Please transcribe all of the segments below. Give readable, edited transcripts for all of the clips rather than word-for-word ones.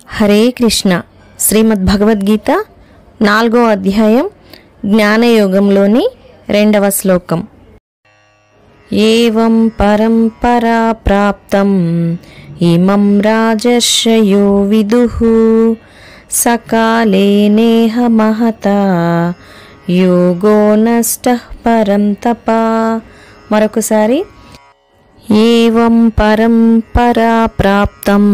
హరే కృష్ణ. శ్రీమద్ భగవద్గీత 4వ అధ్యాయం జ్ఞానయోగంలోని 2వ శ్లోకం. ఏవం పరంపరా ప్రాప్తం ఇమం రాజర్షయో విదుః సకాలే నేహ మహతా యోగో నష్టః పరం తపా. మరొకసారి, ఏవం పరంపరా ప్రాప్తం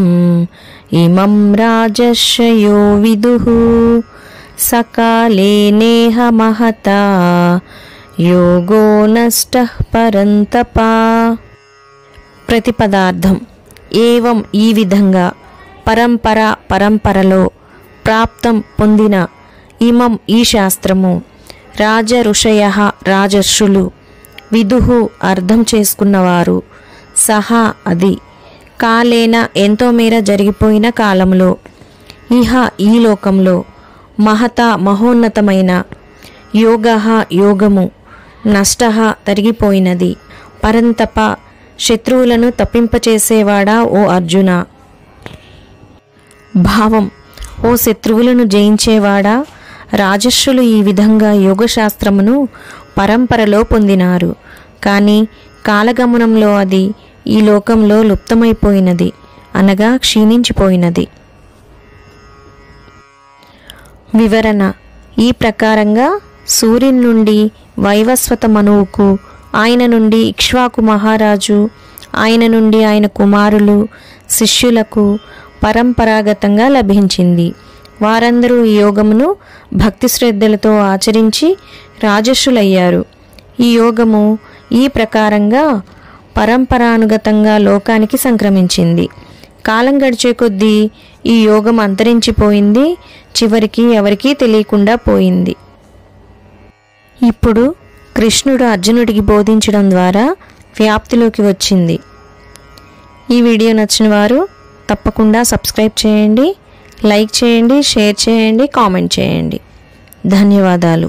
ఇమం రాజర్షయో విదుః సకాలే నేహ మహతా యోగో నష్టః పరం తపా. ప్రతిపదార్థం: ఏవం ఈ విధంగా, పరంపరలో, ప్రాప్తం పొందిన, ఇమం ఈ శాస్త్రము, రాజ ఋషయః రాజర్షులు, విదుః అర్థం చేసుకున్నవారు, సహా అది, కాలేన ఎంతో మేర జరిగిపోయిన కాలంలో, ఇహ ఈ లోకంలో, మహత మహోన్నతమైన, యోగః యోగము, నష్టః తరిగిపోయినది, పరంతప శత్రువులను తప్పింపచేసేవాడా ఓ అర్జున. భావం: ఓ శత్రువులను జయించేవాడా, రాజర్షులు ఈ విధంగా యోగశాస్త్రమును పరంపరలో పొందినారు. కానీ కాలగమనంలో అది ఈ లోకంలో లుప్తమైపోయినది, అనగా క్షీణించిపోయినది. వివరణ: ఈ ప్రకారంగా సూర్యుని నుండి వైవస్వత మనువుకు, ఆయన నుండి ఇక్ష్వాకు మహారాజు, ఆయన నుండి ఆయన కుమారులు, శిష్యులకు పరంపరాగతంగా లభించింది. వారందరూ ఈ యోగమును భక్తి శ్రద్ధలతో ఆచరించి రాజర్షులయ్యారు. ఈ యోగము ఈ ప్రకారంగా పరంపరానుగతంగా లోకానికి సంక్రమించింది. కాలం గడిచే కొద్దీ ఈ యోగం అంతరించిపోయింది, చివరికి ఎవరికీ తెలియకుండా పోయింది. ఇప్పుడు కృష్ణుడు అర్జునుడికి బోధించడం ద్వారా వ్యాప్తిలోకి వచ్చింది. ఈ వీడియో నచ్చిన వారు తప్పకుండా సబ్స్క్రైబ్ చేయండి, లైక్ చేయండి, షేర్ చేయండి, కామెంట్ చేయండి. ధన్యవాదాలు.